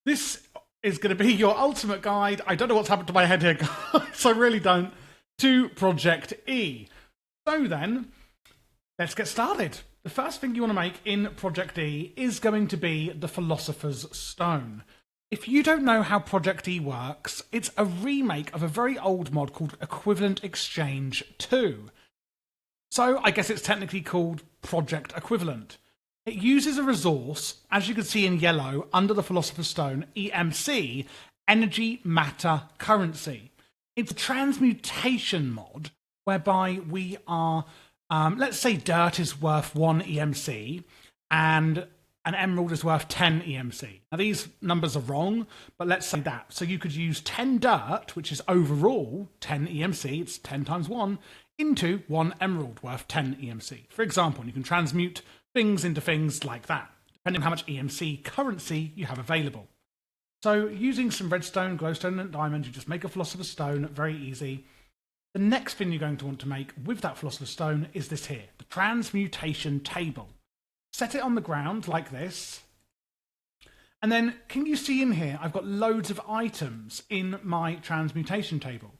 This is going to be your ultimate guide. I don't know what's happened to my head here, guys. I really don't. To Project E. So then, let's get started. The first thing you want to make in Project E is going to be the Philosopher's Stone. If you don't know how Project E works, it's a remake of a very old mod called Equivalent Exchange 2. So I guess it's technically called Project Equivalent. It uses a resource, as you can see in yellow, under the Philosopher's Stone, EMC, Energy, Matter, Currency. It's a transmutation mod whereby we are, let's say dirt is worth 1 EMC and an emerald is worth 10 EMC. Now these numbers are wrong, but let's say that. So you could use 10 dirt, which is overall 10 EMC, it's 10 times 1, into 1 emerald worth 10 EMC. For example, you can transmute things into things like that, depending on how much EMC currency you have available. So using some redstone, glowstone and diamond, you just make a Philosopher's Stone, very easy. The next thing you're going to want to make with that Philosopher's Stone is this here, the transmutation table. Set it on the ground like this. And then, can you see in here, I've got loads of items in my transmutation table.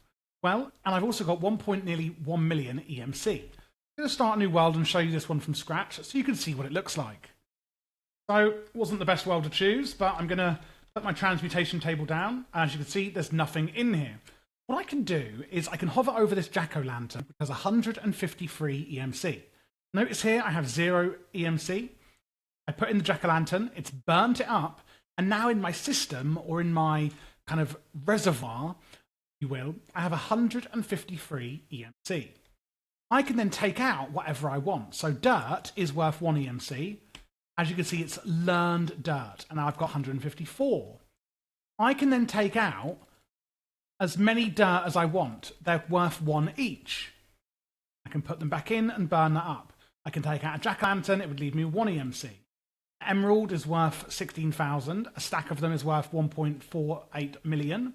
Well, and I've also got nearly 1 million EMC. I'm going to start a new world and show you this one from scratch so you can see what it looks like. So, it wasn't the best world to choose, but I'm going to put my transmutation table down. As you can see, there's nothing in here. What I can do is I can hover over this jack-o'-lantern, which has 153 EMC. Notice here I have 0 EMC. I put in the jack-o'-lantern, it's burnt it up, and now in my system, or in my kind of reservoir, if you will, I have 153 EMC. I can then take out whatever I want. So dirt is worth 1 EMC. As you can see, it's learned dirt, and now I've got 154. I can then take out as many dirt as I want. They're worth 1 each. I can put them back in and burn that up. I can take out a jack-o'-lantern, it would leave me 1 EMC. Emerald is worth 16,000. A stack of them is worth 1.48 million.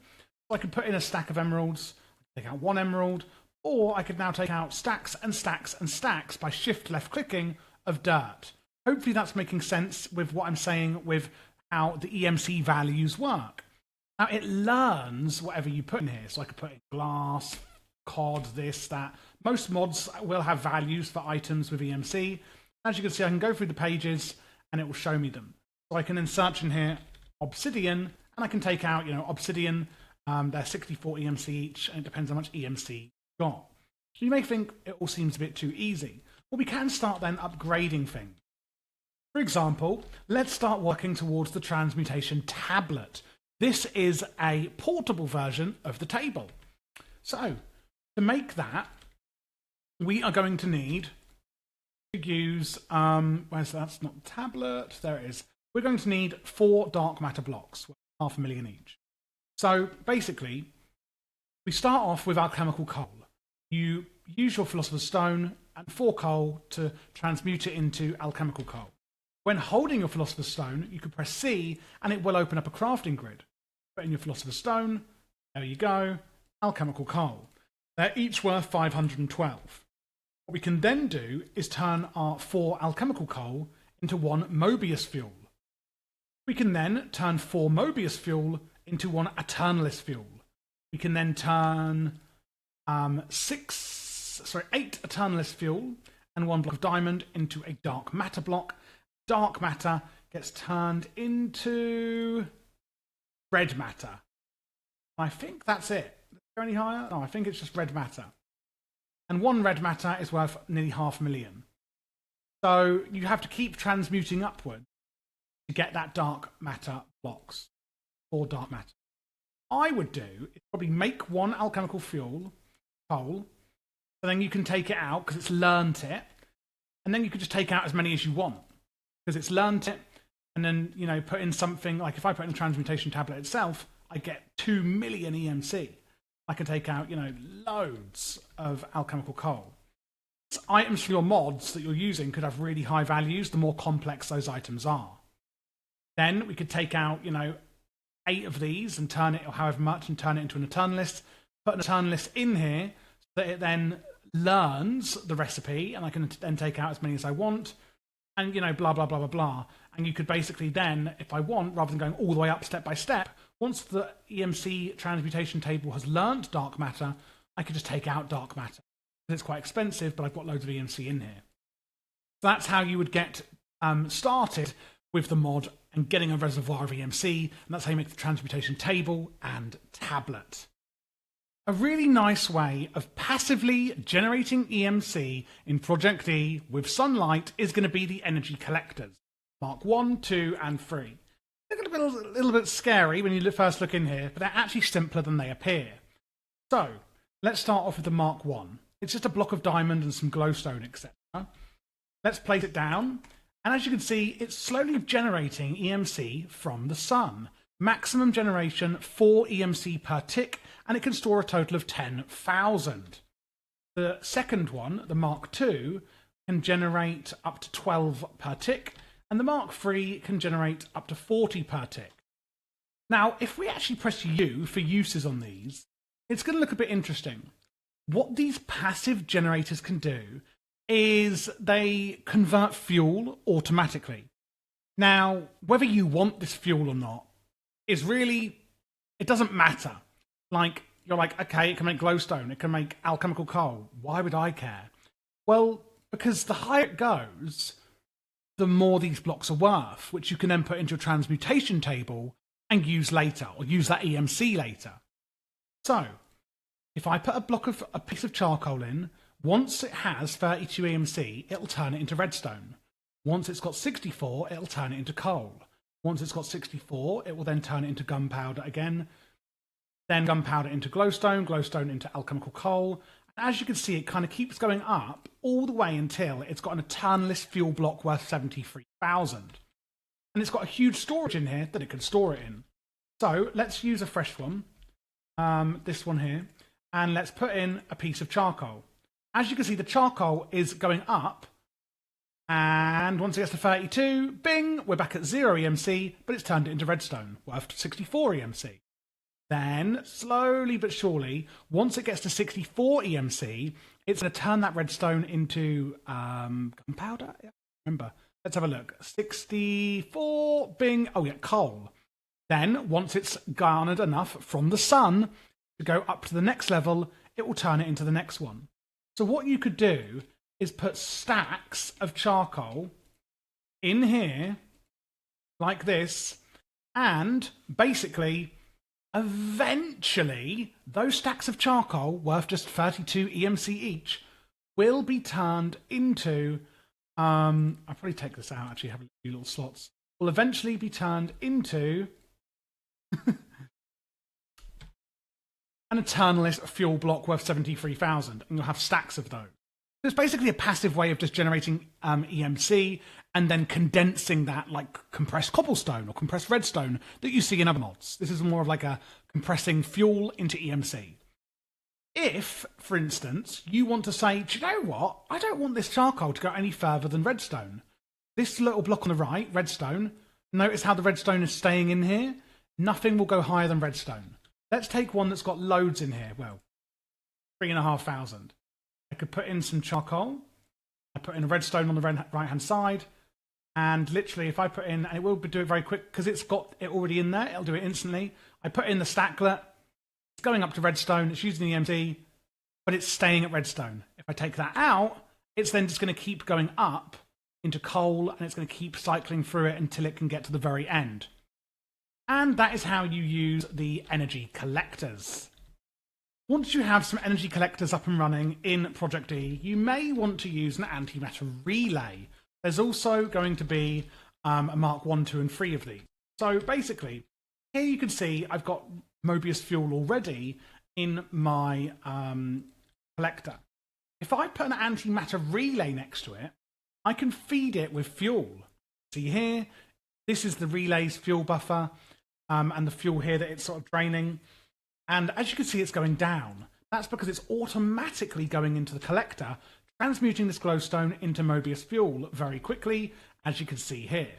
So I could put in a stack of emeralds, take out 1 emerald, or I could now take out stacks and stacks and stacks by shift left clicking of dirt. Hopefully that's making sense with what I'm saying with how the EMC values work. Now it learns whatever you put in here. So I could put in glass, cod, this, that. Most mods will have values for items with EMC. As you can see, I can go through the pages and it will show me them. So I can then search in here obsidian, and I can take out, obsidian. They're 64 EMC each, and it depends how much EMC you've got. So you may think it all seems a bit too easy. Well, we can start then upgrading things. For example, let's start working towards the transmutation tablet. This is a portable version of the table. So to make that, we are going to need to use, that's not tablet, there it is. We're going to need 4 dark matter blocks, 500,000 each. So basically, we start off with alchemical coal. You use your Philosopher's Stone and 4 coal to transmute it into alchemical coal. When holding your Philosopher's Stone, you can press C and it will open up a crafting grid. Put in your Philosopher's Stone, there you go, alchemical coal. They're each worth 512. What we can then do is turn our 4 alchemical coal into 1 Mobius fuel. We can then turn 4 Mobius fuel into 1 Eternalist fuel. We can then turn 8 Eternalist fuel and 1 block of diamond into a dark matter block. Dark matter gets turned into red matter. I think that's it. Is there any higher? No, I think it's just red matter. And 1 red matter is worth nearly 500,000. So you have to keep transmuting upward to get that dark matter blocks, or dark matter. I would do is probably make 1 alchemical fuel, coal, so then you can take it out because it's learnt it, and then you could just take out as many as you want because it's learnt it, and then put in something like if I put in the transmutation tablet itself, I get 2 million EMC. I can take out, loads of alchemical coal. Items for your mods that you're using could have really high values the more complex those items are. Then we could take out, 8 of these and turn it, or however much, and turn it into an Eternalist. Put an Eternalist in here so that it then learns the recipe, and I can then take out as many as I want. and, you know, blah, blah, blah, blah, blah. And you could basically then, if I want, rather than going all the way up step by step, once the EMC transmutation table has learnt dark matter, I could just take out dark matter. It's quite expensive, but I've got loads of EMC in here. So that's how you would get started with the mod and getting a reservoir of EMC, and that's how you make the transmutation table and tablet. A really nice way of passively generating EMC in ProjectE with sunlight is going to be the energy collectors, Mark 1, 2, and 3. They're going to be a little bit scary when you first look in here, but they're actually simpler than they appear. So, let's start off with the Mark 1. It's just a block of diamond and some glowstone, etc. Let's place it down, and as you can see, it's slowly generating EMC from the sun. Maximum generation 4 EMC per tick, and it can store a total of 10,000. The second one, the Mark II, can generate up to 12 per tick, and the Mark III can generate up to 40 per tick. Now, if we actually press U for uses on these, it's going to look a bit interesting. What these passive generators can do is they convert fuel automatically. Now, whether you want this fuel or not is really, it doesn't matter. Like, you're like, okay, it can make glowstone, it can make alchemical coal. Why would I care? Well, because the higher it goes, the more these blocks are worth, which you can then put into a transmutation table and use later, or use that EMC later. So, if I put a piece of charcoal in, once it has 32 EMC, it'll turn it into redstone. Once it's got 64, it'll turn it into coal. Once it's got 64, it will then turn it into gunpowder again. Then gunpowder into glowstone, glowstone into alchemical coal. And as you can see, it kind of keeps going up all the way until it's got an eternalist fuel block worth 73,000. And it's got a huge storage in here that it can store it in. So let's use a fresh one, this one here, and let's put in a piece of charcoal. As you can see, the charcoal is going up, and once it gets to 32, bing, we're back at 0 EMC, but it's turned it into redstone, worth 64 EMC. Then, slowly but surely, once it gets to 64 EMC, it's going to turn that redstone into gunpowder? Yeah, remember. Let's have a look. 64, bing, oh yeah, coal. Then, once it's garnered enough from the sun to go up to the next level, it will turn it into the next one. So what you could do is put stacks of charcoal in here, like this, and basically, eventually, those stacks of charcoal, worth just 32 EMC each, will be turned into, I'll probably take this out, actually, have a few little slots, will eventually be turned into an eternalist fuel block worth 73,000, and you'll have stacks of those. It's basically a passive way of just generating EMC and then condensing that like compressed cobblestone or compressed redstone that you see in other mods. This is more of like a compressing fuel into EMC. If, for instance, you want to say, do you know what? I don't want this charcoal to go any further than redstone. This little block on the right, redstone, notice how the redstone is staying in here? Nothing will go higher than redstone. Let's take one that's got loads in here. Well, 3,500. I could put in some charcoal. I put in a redstone on the right-hand side. And literally, if I put in, and it will do it very quick because it's got it already in there. It'll do it instantly. I put in the stacklet. It's going up to redstone. It's using the EMC, but it's staying at redstone. If I take that out, it's then just going to keep going up into coal, and it's going to keep cycling through it until it can get to the very end. And that is how you use the energy collectors. Once you have some energy collectors up and running in ProjectE, you may want to use an antimatter relay. There's also going to be a Mark 1, 2, and 3 of these. So basically, here you can see I've got Mobius fuel already in my collector. If I put an antimatter relay next to it, I can feed it with fuel. See here, this is the relay's fuel buffer, and the fuel here that it's sort of draining. And as you can see, it's going down. That's because it's automatically going into the collector, transmuting this glowstone into Mobius fuel very quickly, as you can see here.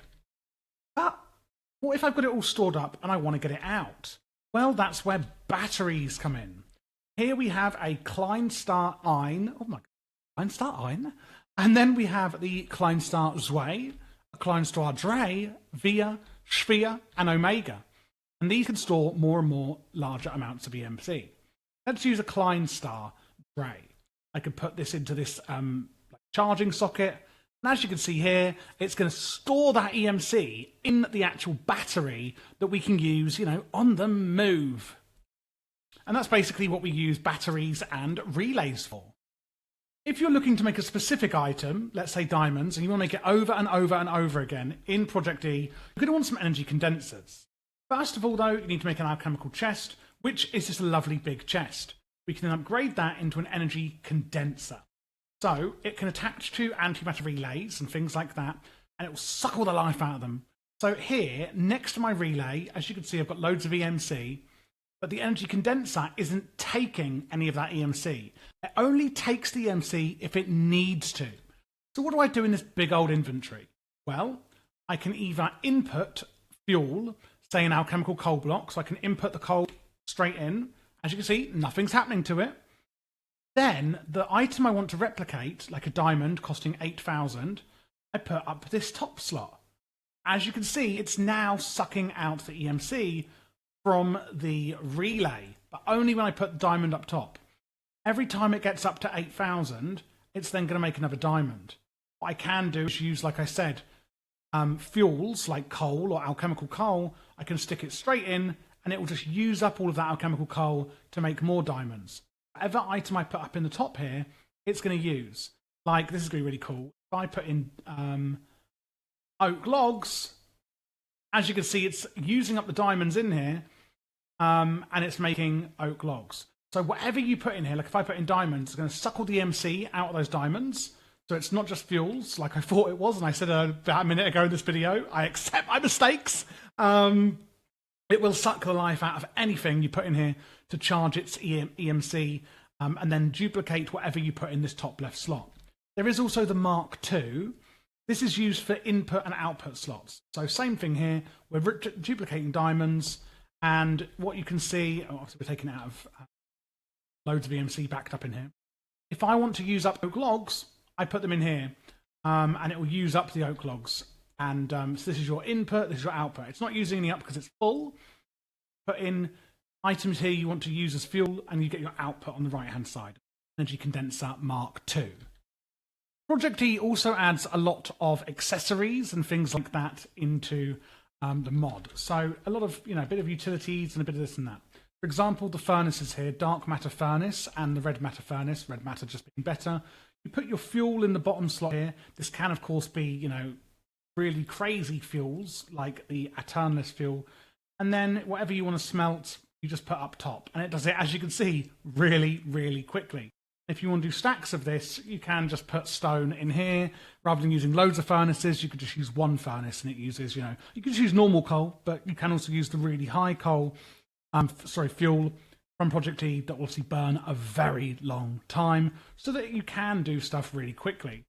But what if I've got it all stored up and I want to get it out? Well, that's where batteries come in. Here we have a Kleinstadt-Ein, oh my God, Kleinstadt-Ein, And then we have the Kleinstar Zwei, Kleinstar Drei, Via, Sphere, and Omega. And these can store more and more larger amounts of EMC. Let's use a Kleinstar Drei. I could put this into this charging socket. And as you can see here, it's going to store that EMC in the actual battery that we can use, on the move. And that's basically what we use batteries and relays for. If you're looking to make a specific item, let's say diamonds, and you want to make it over and over and over again in ProjectE, you're going to want some energy condensers. First of all, though, you need to make an alchemical chest, which is just a lovely big chest. We can then upgrade that into an energy condenser. So it can attach to antimatter relays and things like that, and it will suck all the life out of them. So here, next to my relay, as you can see, I've got loads of EMC, but the energy condenser isn't taking any of that EMC. It only takes the EMC if it needs to. So what do I do in this big old inventory? Well, I can either input fuel, say an alchemical coal block, so I can input the coal straight in. As you can see, nothing's happening to it. Then the item I want to replicate, like a diamond costing 8,000, I put up this top slot. As you can see, it's now sucking out the EMC from the relay, but only when I put the diamond up top. Every time it gets up to 8,000, it's then going to make another diamond. What I can do is use, like I said, fuels like coal or alchemical coal. I can stick it straight in and it will just use up all of that alchemical coal to make more diamonds. Whatever item I put up in the top here, it's going to use. Like, this is going to be really cool. If I put in oak logs, as you can see, it's using up the diamonds in here, and it's making oak logs. So whatever you put in here, like if I put in diamonds, it's going to suck all the EMC out of those diamonds. So it's not just fuels, like I thought it was, and I said about a minute ago in this video, I accept my mistakes. It will suck the life out of anything you put in here to charge its EMC, and then duplicate whatever you put in this top left slot. There is also the Mark II. This is used for input and output slots. So same thing here, we're duplicating diamonds, and what you can see, obviously we're taking it out of loads of EMC backed up in here. If I want to use up oak logs, I put them in here, and it will use up the oak logs. And so this is your input, this is your output. It's not using any up because it's full. Put in items here you want to use as fuel, and you get your output on the right-hand side. Energy Condenser Mark II. ProjectE also adds a lot of accessories and things like that into the mod. So a lot of, a bit of utilities and a bit of this and that. For example, the furnaces here, dark matter furnace and the red matter furnace, red matter just being better. You put your fuel in the bottom slot here. This can, of course, be, really crazy fuels like the Eternalist fuel. And then whatever you want to smelt, you just put up top. And it does it, as you can see, really, really quickly. If you want to do stacks of this, you can just put stone in here. Rather than using loads of furnaces, you could just use one furnace and it uses, you can just use normal coal, but you can also use the really high coal, fuel from ProjectE that will obviously burn a very long time so that you can do stuff really quickly.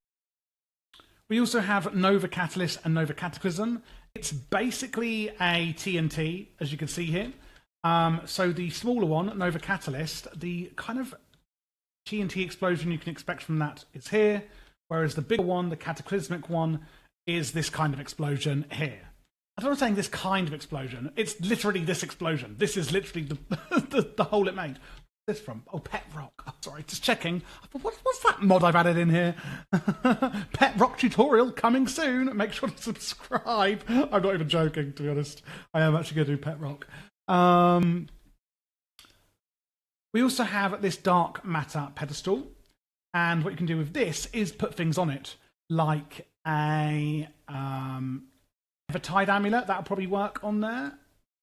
We also have Nova Catalyst and Nova Cataclysm. It's basically a TNT, as you can see here. So the smaller one, Nova Catalyst, the kind of TNT explosion you can expect from that is here, whereas the bigger one, the cataclysmic one, is this kind of explosion here. I'm not saying this kind of explosion, it's literally this explosion. This is literally the hole it made. Where's this from? Oh, Pet Rock. Oh, sorry, just checking. What's that mod I've added in here? Pet Rock tutorial coming soon. Make sure to subscribe. I'm not even joking, to be honest. I am actually going to do Pet Rock. We also have this dark matter pedestal, and what you can do with this is put things on it, like a Evertide amulet. That'll probably work on there.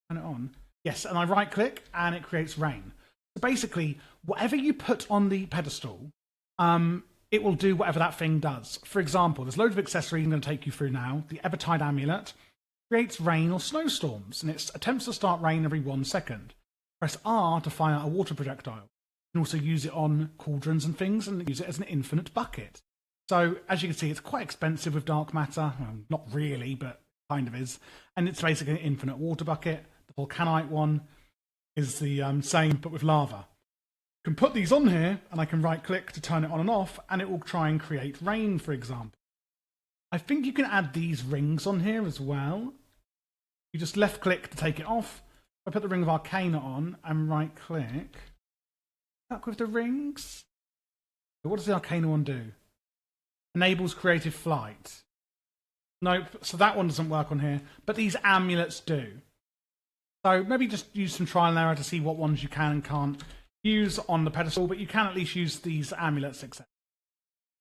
Turn it on. Yes, and I right click and it creates rain. So basically, whatever you put on the pedestal, it will do whatever that thing does. For example, there's loads of accessories I'm going to take you through now. The Evertide amulet creates rain or snowstorms, and it attempts to start rain every 1 second. Press R to fire a water projectile. You can also use it on cauldrons and things and use it as an infinite bucket. So, as you can see, it's quite expensive with dark matter. Well, not really, but kind of is. And it's basically an infinite water bucket. The volcanite one is the same, but with lava. can put these on here, and I can right click to turn it on and off, and it will try and create rain, for example. I think you can add these rings on here as well. You just left click to take it off. I put the ring of Arcana on and right click. Back with the rings. What does the Arcana one do? Enables creative flight. Nope, so that one doesn't work on here, but these amulets do. So maybe just use some trial and error to see what ones you can and can't use on the pedestal, but you can at least use these amulets, etc.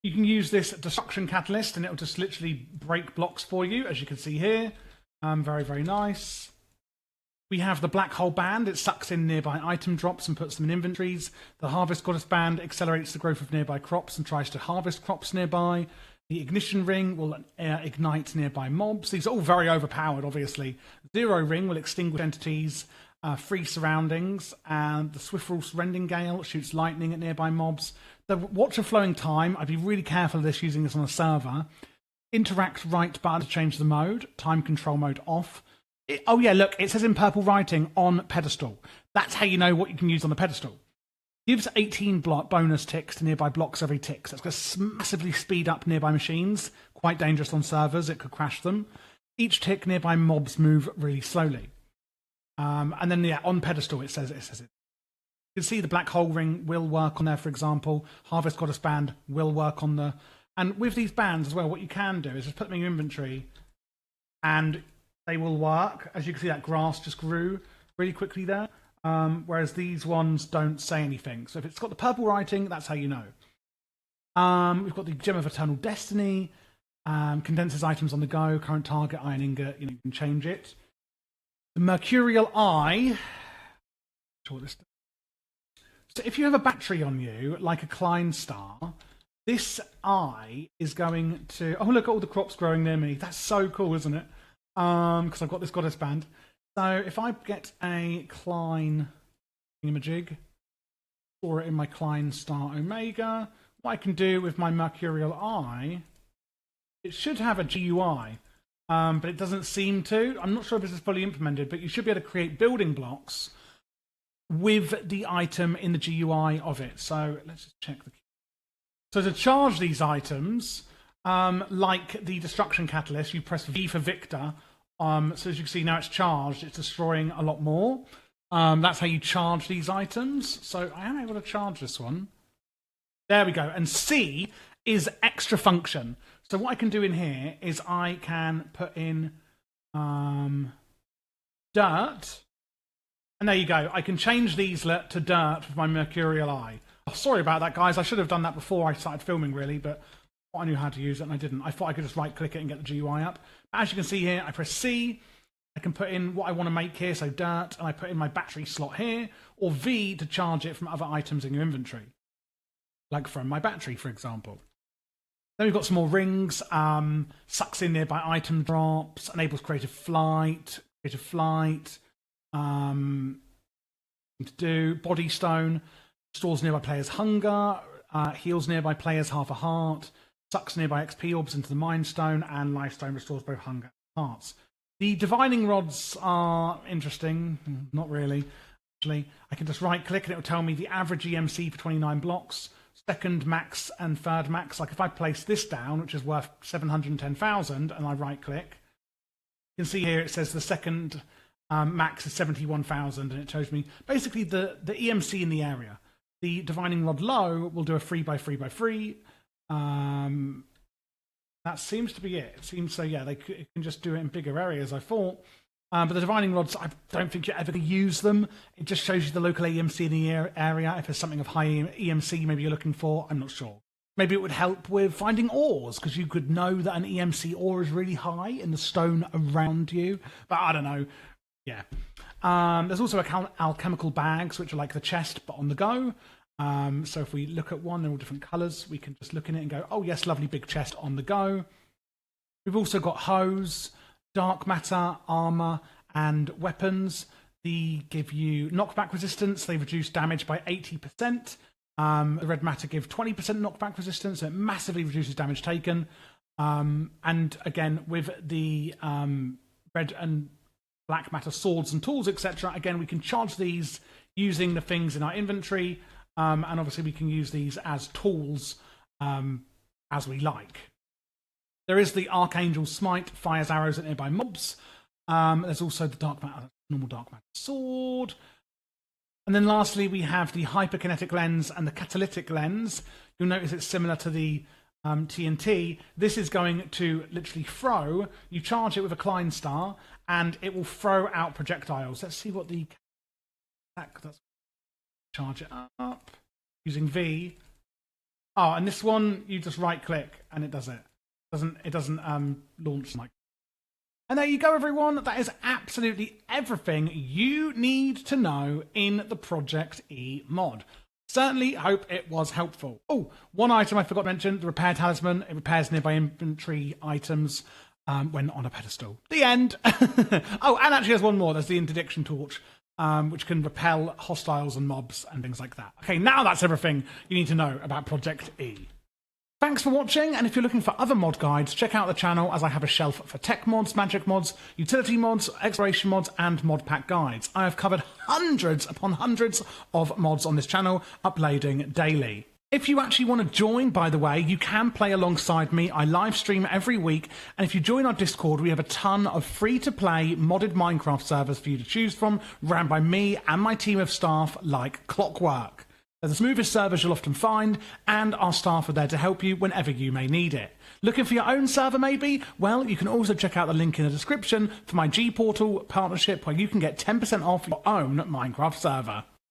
You can use this destruction catalyst and it'll just literally break blocks for you, as you can see here. Very, very nice. We have the black hole band. It sucks in nearby item drops and puts them in inventories. The harvest goddess band accelerates the growth of nearby crops and tries to harvest crops nearby. The ignition ring will ignite nearby mobs. These are all very overpowered, obviously. Zero ring will extinguish entities, free surroundings, and the Swiftrule's rending gale shoots lightning at nearby mobs. The watch of flowing time, I'd be really careful of this using this on a server. Interact right button to change the mode. Time control mode off. Oh yeah, look, it says in purple writing on pedestal. That's how you know what you can use on the pedestal. Gives 18 bonus ticks to nearby blocks every tick. So it's going to massively speed up nearby machines. Quite dangerous on servers. It could crash them. Each tick nearby mobs move really slowly. And then yeah, on pedestal it says it. You can see the black hole ring will work on there, for example. Harvest goddess band will work on the... And with these bands as well, what you can do is just put them in your inventory and they will work. As you can see, that grass just grew really quickly there. Whereas these ones don't say anything. So if it's got the purple writing, that's how you know. We've got the Gem of Eternal Destiny, Condensers items on the go, current target, iron ingot, you can change it. The Mercurial Eye. So if you have a battery on you, like a Klein star, this eye is going to... Oh, look at all the crops growing near me. That's so cool, isn't it? Because I've got this goddess band. So if I get a Klein thingamajig, store it in my Klein Star Omega, what I can do with my Mercurial Eye, it should have a GUI, but it doesn't seem to. I'm not sure if this is fully implemented, but you should be able to create building blocks with the item in the GUI of it. So let's just check the... So to charge these items, like the Destruction Catalyst, you press V for Victor. So as you can see now it's charged, it's destroying a lot more. That's how you charge these items. So I am able to charge this one. There we go. And C is extra function. So what I can do in here is I can put in dirt. And there you go. I can change these to dirt with my Mercurial Eye. Oh, sorry about that, guys. I should have done that before I started filming, really, but I knew how to use it and I didn't. I thought I could just right click it and get the GUI up. But as you can see here, I press C. I can put in what I want to make here, so dirt, and I put in my battery slot here, or V to charge it from other items in your inventory, like from my battery, for example. Then we've got some more rings. Sucks in nearby item drops, enables creative flight. To do body stone, stores nearby players' hunger, heals nearby players half a heart, sucks nearby XP orbs into the Mind Stone, and Life Stone restores both hunger and hearts. The divining rods are interesting. Not really. Actually, I can just right click and it will tell me the average EMC for 29 blocks, second max and third max. Like if I place this down, which is worth 710,000, and I right click, you can see here it says the second max is 71,000, and it shows me basically the EMC in the area. The divining rod low will do a 3x3x3. That seems to be it. It seems so, yeah, it can just do it in bigger areas, I thought. But the divining rods, I don't think you're ever going to use them. It just shows you the local EMC in the area. If there's something of high EMC maybe you're looking for, I'm not sure. Maybe it would help with finding ores, because you could know that an EMC ore is really high in the stone around you. But I don't know. Yeah. There's also alchemical bags, which are like the chest, but on the go. So if we look at one, they're all different colours. We can just look in it and go, oh yes, lovely big chest on the go. We've also got hose, dark matter, armour, and weapons. They give you knockback resistance. They reduce damage by 80%. The red matter give 20% knockback resistance, so it massively reduces damage taken. And again, with the red and black matter swords and tools, etc., again, we can charge these using the things in our inventory. and obviously we can use these as tools as we like. There is the Archangel Smite, fires arrows at nearby mobs. There's also the normal Dark Matter Sword. And then lastly, we have the Hyperkinetic Lens and the Catalytic Lens. You'll notice it's similar to the TNT. This is going to literally throw. You charge it with a Klein Star, and it will throw out projectiles. Let's see what the... That's charge it up using V. Oh, and this one, you just right-click, and it does it. It doesn't launch like. And there you go, everyone. That is absolutely everything you need to know in the ProjectE mod. Certainly hope it was helpful. Oh, one item I forgot to mention, the Repair Talisman. It repairs nearby inventory items when on a pedestal. The end. Oh, and actually there's one more. There's the Interdiction Torch, which can repel hostiles and mobs and things like that. Okay, now that's everything you need to know about ProjectE. Thanks for watching, and if you're looking for other mod guides, check out the channel as I have a shelf for tech mods, magic mods, utility mods, exploration mods, and mod pack guides. I have covered hundreds upon hundreds of mods on this channel, uploading daily. If you actually want to join, by the way, you can play alongside me. I live stream every week, and if you join our Discord, we have a ton of free-to-play modded Minecraft servers for you to choose from, ran by me and my team of staff like clockwork. They're the smoothest servers you'll often find, and our staff are there to help you whenever you may need it. Looking for your own server maybe? Well, you can also check out the link in the description for my G Portal partnership where you can get 10% off your own Minecraft server.